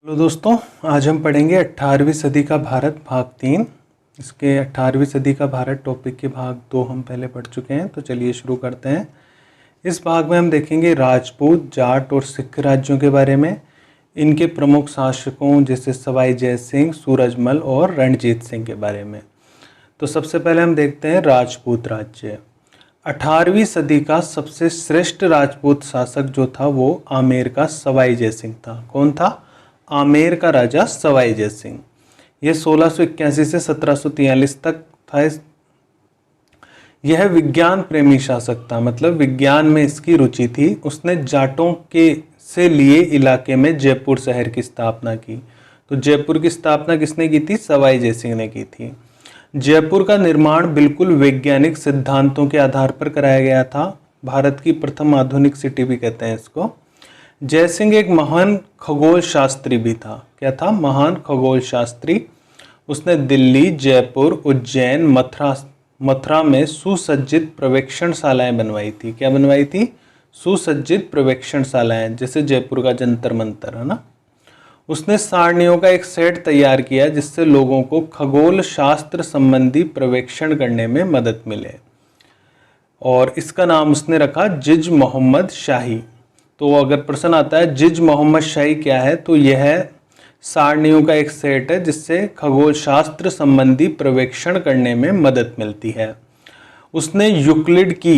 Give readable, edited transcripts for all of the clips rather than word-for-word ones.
Hello दोस्तों, आज हम पढ़ेंगे 18वीं सदी का भारत भाग 3। इसके 18वीं सदी का भारत टॉपिक के भाग 2 हम पहले पढ़ चुके हैं, तो चलिए शुरू करते हैं। इस भाग में हम देखेंगे राजपूत, जाट और सिख राज्यों के बारे में, इनके प्रमुख शासकों जैसे सवाई जय सिंह, सूरजमल और रणजीत सिंह के बारे में। तो सबसे पहले हम देखते हैं राजपूत राज्य। 18वीं सदी का सबसे श्रेष्ठ राजपूत शासक जो था वो आमेर का सवाई जय सिंह था। कौन था? आमेर का राजा सवाई जय सिंह। यह 1681 से 1743 तक था। यह विज्ञान प्रेमी शासक था, मतलब विज्ञान में इसकी रुचि थी। उसने जाटों के से लिए इलाके में जयपुर शहर की स्थापना की। तो जयपुर की स्थापना किसने की थी? सवाई जय सिंह ने की थी। जयपुर का निर्माण बिल्कुल वैज्ञानिक सिद्धांतों के आधार पर कराया गया था। भारत की प्रथम आधुनिक सिटी भी कहते हैं इसको। जयसिंह एक महान खगोल शास्त्री भी था। क्या था? महान खगोल शास्त्री। उसने दिल्ली, जयपुर, उज्जैन, मथुरा में सुसज्जित प्रवेक्षणशालाएं बनवाई थी। क्या बनवाई थी? सुसज्जित प्रवेक्षणशालाएं, जैसे जयपुर का जंतर मंतर है ना। उसने सारणियों का एक सेट तैयार किया जिससे लोगों को खगोल शास्त्र संबंधी प्रवेक्षण करने में मदद मिले, और इसका नाम उसने रखा जिज मोहम्मद शाही। तो अगर प्रश्न आता है जिज मोहम्मद शाही क्या है, तो यह सारणियों का एक सेट है जिससे खगोल शास्त्र संबंधी प्रवेक्षण करने में मदद मिलती है। उसने यूक्लिड की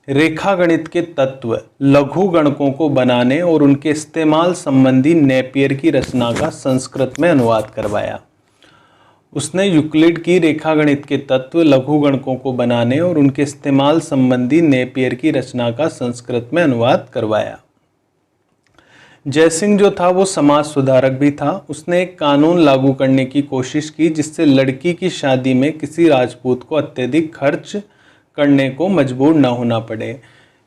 रेखागणित के तत्व, लघु गणकों को बनाने और उनके इस्तेमाल संबंधी नेपियर की रचना का संस्कृत में अनुवाद करवाया। उसने यूक्लिड की रेखागणित के तत्व, लघु गणकों को बनाने और उनके इस्तेमाल संबंधी नेपियर की रचना का संस्कृत में अनुवाद करवाया। जयसिंह जो था वो समाज सुधारक भी था। उसने एक कानून लागू करने की कोशिश की जिससे लड़की की शादी में किसी राजपूत को अत्यधिक खर्च करने को मजबूर न होना पड़े।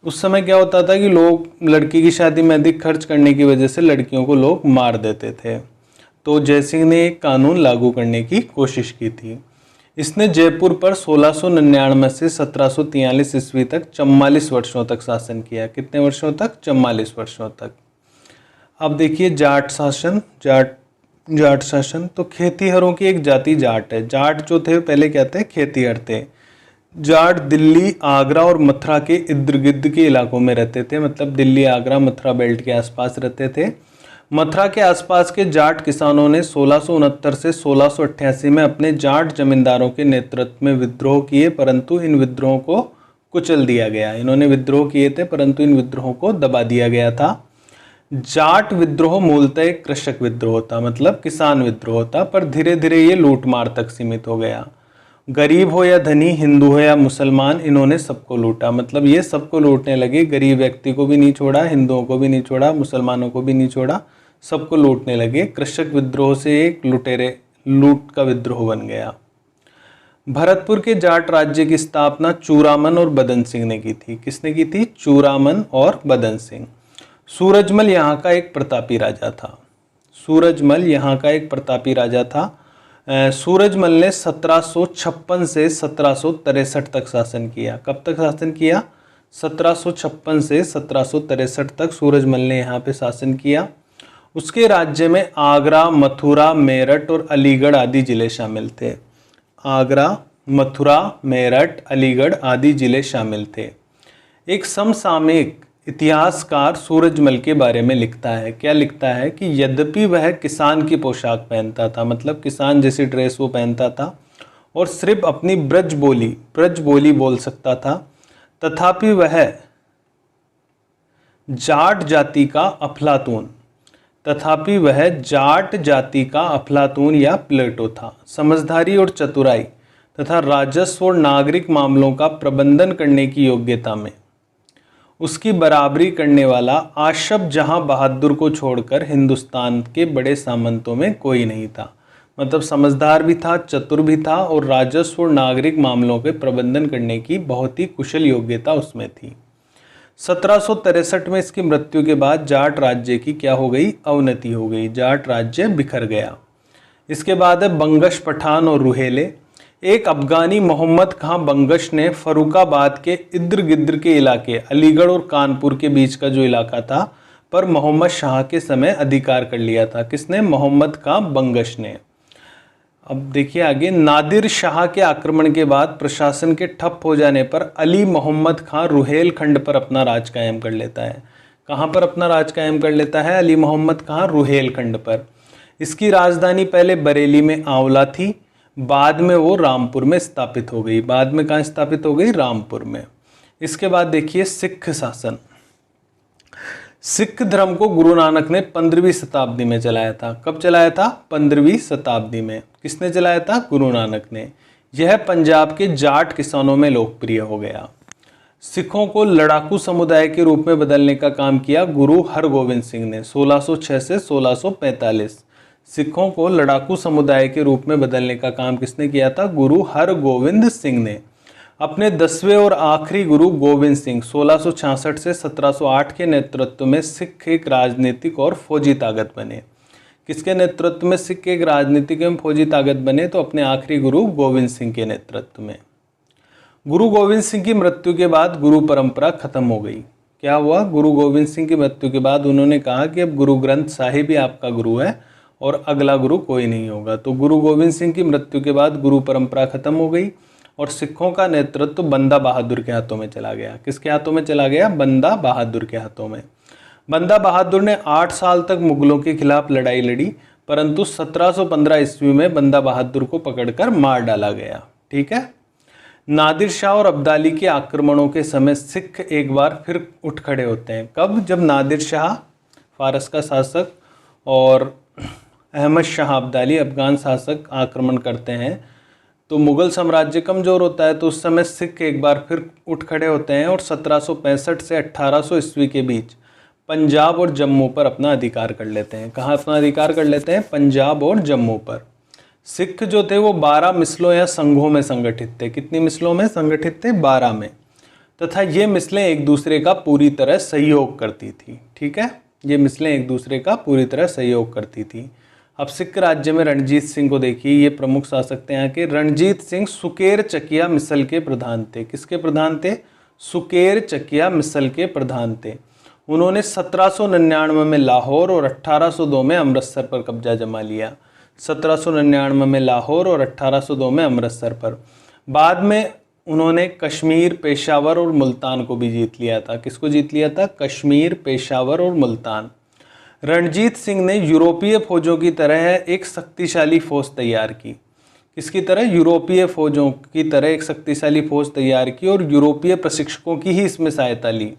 उस समय क्या होता था कि लोग लड़की की शादी में अधिक खर्च करने की वजह से लड़कियों को लोग मार देते थे। तो जयसिंह ने एक कानून लागू करने की कोशिश की थी। इसने जयपुर पर 1699 से 1743 ईस्वी तक 44 वर्षों तक शासन किया। कितने वर्षों तक? 44 वर्षों तक। अब देखिए जाट शासन। जाट शासन तो खेतीहरों की एक जाति जाट है। जाट जो थे पहले क्या थे? खेतीहर थे। जाट दिल्ली, आगरा और मथुरा के इर्द गिर्द के इलाकों में रहते थे, मतलब दिल्ली, आगरा, मथुरा बेल्ट के आसपास रहते थे। मथुरा के आसपास के जाट किसानों ने 1669 से 1688 में अपने जाट जमींदारों के नेतृत्व में विद्रोह किए, परंतु इन विद्रोहों को कुचल दिया गया। इन्होंने विद्रोह किए थे परंतु इन विद्रोहों को दबा दिया गया था। जाट विद्रोह मूलतः एक कृषक विद्रोह था, मतलब किसान विद्रोह था, पर धीरे धीरे ये लूटमार तक सीमित हो गया। गरीब हो या धनी, हिंदू हो या मुसलमान, इन्होंने सबको लूटा। मतलब ये सबको लूटने लगे। गरीब व्यक्ति को भी नहीं छोड़ा, हिंदुओं को भी नहीं छोड़ा, मुसलमानों को भी नहीं छोड़ा, सबको लूटने लगे। कृषक विद्रोह से एक लूट का विद्रोह बन गया। भरतपुर के जाट राज्य की स्थापना चूरामन और बदन सिंह ने की थी। किसने की थी? चूरामन और बदन सिंह। सूरजमल यहाँ का एक प्रतापी राजा था। सूरजमल यहाँ का एक प्रतापी राजा था। सूरजमल ने 1756 से 1763 तक शासन किया। कब तक शासन किया? 1756 से 1763 तक सूरजमल ने यहाँ पे शासन किया। उसके राज्य में आगरा, मथुरा, मेरठ और अलीगढ़ आदि जिले शामिल थे। आगरा, मथुरा, मेरठ, अलीगढ़ आदि जिले शामिल थे। एक समसामयिक इतिहासकार सूरजमल के बारे में लिखता है। क्या लिखता है? कि यद्यपि वह किसान की पोशाक पहनता था, मतलब किसान जैसी ड्रेस वो पहनता था, और सिर्फ अपनी ब्रज बोली बोल सकता था, तथापि वह जाट जाति का अफलातून या प्लेटो था। समझदारी और चतुराई तथा राजस्व और नागरिक मामलों का प्रबंधन करने की योग्यता में उसकी बराबरी करने वाला आशफ जहां बहादुर को छोड़कर हिंदुस्तान के बड़े सामंतों में कोई नहीं था। मतलब समझदार भी था, चतुर भी था, और राजस्व और नागरिक मामलों के प्रबंधन करने की बहुत ही कुशल योग्यता उसमें थी। 1763 में इसकी मृत्यु के बाद जाट राज्य की क्या हो गई? अवनति हो गई। जाट राज्य बिखर गया। इसके बाद है बंगश, पठान और रुहेले। एक अफगानी मोहम्मद खां बंगश ने फरुखाबाद के इर्द गिर्द के इलाके, अलीगढ़ और कानपुर के बीच का जो इलाका था, पर मोहम्मद शाह के समय अधिकार कर लिया था। किसने? मोहम्मद खां बंगश ने। अब देखिए आगे, नादिर शाह के आक्रमण के बाद प्रशासन के ठप हो जाने पर अली मोहम्मद खां रुहेलखंड पर अपना राज कायम कर लेता है। कहाँ पर अपना राज कायम कर लेता है अली मोहम्मद खां? रुहेलखंड पर। इसकी राजधानी पहले बरेली में आंवला थी, बाद में वो रामपुर में स्थापित हो गई। बाद में कहाँ स्थापित हो गई? रामपुर में। इसके बाद देखिए सिख शासन। सिख धर्म को गुरु नानक ने 15वीं शताब्दी में चलाया था। कब चलाया था? 15वीं शताब्दी में। किसने चलाया था? गुरु नानक ने। यह पंजाब के जाट किसानों में लोकप्रिय हो गया। सिखों को लड़ाकू समुदाय के रूप में बदलने का काम किया गुरु हरगोविंद सिंह ने 1606 से 1645। सिखों को लड़ाकू समुदाय के रूप में बदलने का काम किसने किया था? गुरु हरगोविंद सिंह ने। अपने 10वें और आखिरी गुरु गोविंद सिंह 1666 से 1708 के नेतृत्व में सिख एक राजनीतिक और फौजी ताकत बने। किसके नेतृत्व में सिख एक राजनीतिक एवं फौजी ताकत बने? तो अपने आखिरी गुरु गोविंद सिंह के नेतृत्व में। गुरु गोविंद सिंह की मृत्यु के बाद गुरु परंपरा खत्म हो गई। क्या हुआ? गुरु गोविंद सिंह की मृत्यु के बाद उन्होंने कहा कि अब गुरु ग्रंथ साहिब ही आपका गुरु है और अगला गुरु कोई नहीं होगा। तो गुरु गोविंद सिंह की मृत्यु के बाद गुरु परंपरा खत्म हो गई और सिखों का नेतृत्व बंदा बहादुर के हाथों में चला गया। किसके हाथों में चला गया? बंदा बहादुर के हाथों में। बंदा बहादुर ने 8 साल तक मुगलों के खिलाफ लड़ाई लड़ी, परंतु 1715 ईस्वी में बंदा बहादुर को पकड़कर मार डाला गया। ठीक है। नादिर शाह और अब्दाली के आक्रमणों के समय सिख एक बार फिर उठ खड़े होते हैं। कब? जब नादिर शाह फारस का शासक और अहमद शाह अब्दाली अफगान शासक आक्रमण करते हैं तो मुग़ल साम्राज्य कमज़ोर होता है। तो उस समय सिख एक बार फिर उठ खड़े होते हैं और 1765 से 1800 ईस्वी के बीच पंजाब और जम्मू पर अपना अधिकार कर लेते हैं। कहाँ अपना अधिकार कर लेते हैं? पंजाब और जम्मू पर। सिख जो थे वो 12 मिसलों या संघों में संगठित थे। कितनी मिसलों में संगठित थे? 12 में। तथा ये मिसलें एक दूसरे का पूरी तरह सहयोग करती थी। ठीक है, ये मिसलें एक दूसरे का पूरी तरह सहयोग करती थी। अब सिख राज्य में रणजीत सिंह को देखिए, ये प्रमुख शासक थे यहाँ के। रणजीत सिंह सुकेर चकिया मिसल के प्रधान थे। किसके प्रधान थे? सुकेर चकिया मिसल के प्रधान थे। उन्होंने 1799 में लाहौर और 1802 में अमृतसर पर कब्जा जमा लिया। 1799 में लाहौर और 1802 में अमृतसर पर। बाद में उन्होंने कश्मीर, पेशावर और मुल्तान को भी जीत लिया था। किसको जीत लिया था? कश्मीर, पेशावर और मुल्तान। रणजीत सिंह ने यूरोपीय फौजों की तरह एक शक्तिशाली फौज तैयार की। किसकी तरह? यूरोपीय फौजों की तरह एक शक्तिशाली फौज तैयार की और यूरोपीय प्रशिक्षकों की ही इसमें सहायता ली।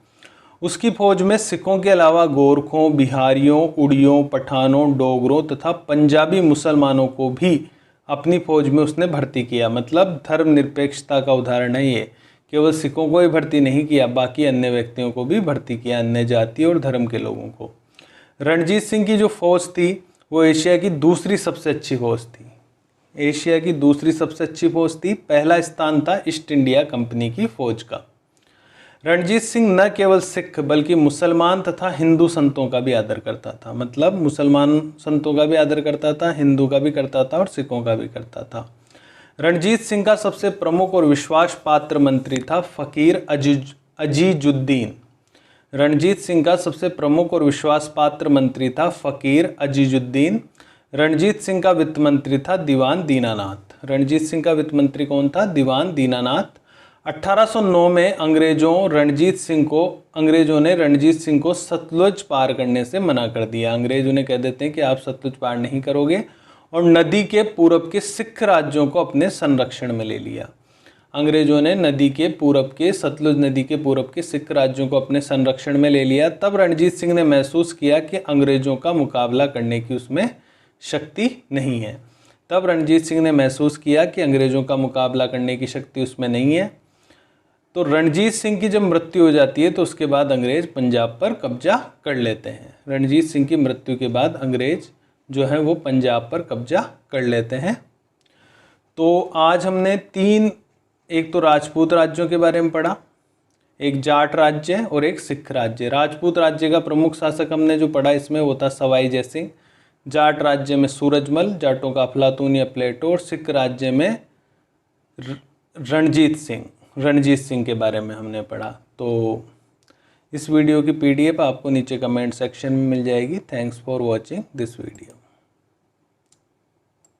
उसकी फौज में सिखों के अलावा गोरखों, बिहारियों, उड़ियों, पठानों, डोगरों तथा पंजाबी मुसलमानों को भी अपनी फौज में उसने भर्ती किया। मतलब धर्मनिरपेक्षता का उदाहरण है ये। केवल सिखों को ही भर्ती नहीं किया, बाकी अन्य व्यक्तियों को भी भर्ती किया, अन्य जाति और धर्म के लोगों को। रणजीत सिंह की जो फौज थी वो एशिया की दूसरी सबसे अच्छी फौज थी। एशिया की दूसरी सबसे अच्छी फौज थी। पहला स्थान था ईस्ट इंडिया कंपनी की फौज का। रणजीत सिंह न केवल सिख बल्कि मुसलमान तथा हिंदू संतों का भी आदर करता था। मतलब मुसलमान संतों का भी आदर करता था, हिंदू का भी करता था और सिखों का भी करता था। रणजीत सिंह का सबसे प्रमुख और विश्वास पात्र मंत्री था फ़कीर अजीजुद्दीन। रणजीत सिंह का सबसे प्रमुख और विश्वास पात्र मंत्री था फ़कीर अजीजुद्दीन। रणजीत सिंह का वित्त मंत्री था दीवान दीनानाथ। रणजीत सिंह का वित्त मंत्री कौन था? दीवान दीनानाथ। 1809 में अंग्रेजों ने रणजीत सिंह को सतलुज पार करने से मना कर दिया। अंग्रेज उन्हें कह देते हैं कि आप सतलुज पार नहीं करोगे, और नदी के पूरब के सिख राज्यों को अपने संरक्षण में ले लिया। अंग्रेजों ने सतलुज नदी के पूरब के सिख राज्यों को अपने संरक्षण में ले लिया। तब रणजीत सिंह ने महसूस किया कि अंग्रेजों का मुकाबला करने की उसमें शक्ति नहीं है। तब रणजीत सिंह ने महसूस किया कि अंग्रेजों का मुकाबला करने की शक्ति उसमें नहीं है। तो रणजीत सिंह की जब मृत्यु हो जाती है तो उसके बाद अंग्रेज पंजाब पर कब्जा कर लेते हैं। रणजीत सिंह की मृत्यु के बाद अंग्रेज जो है वो पंजाब पर कब्जा कर लेते हैं। तो आज हमने एक तो राजपूत राज्यों के बारे में पढ़ा, एक जाट राज्य और एक सिख राज्य। राजपूत राज्य का प्रमुख शासक हमने जो पढ़ा इसमें वो था सवाई जय सिंह। जाट राज्य में सूरजमल, जाटों का अफलातून या प्लेटो, और सिख राज्य में रणजीत सिंह के बारे में हमने पढ़ा। तो इस वीडियो की PDF आपको नीचे कमेंट सेक्शन में मिल जाएगी। Thanks for watching this video.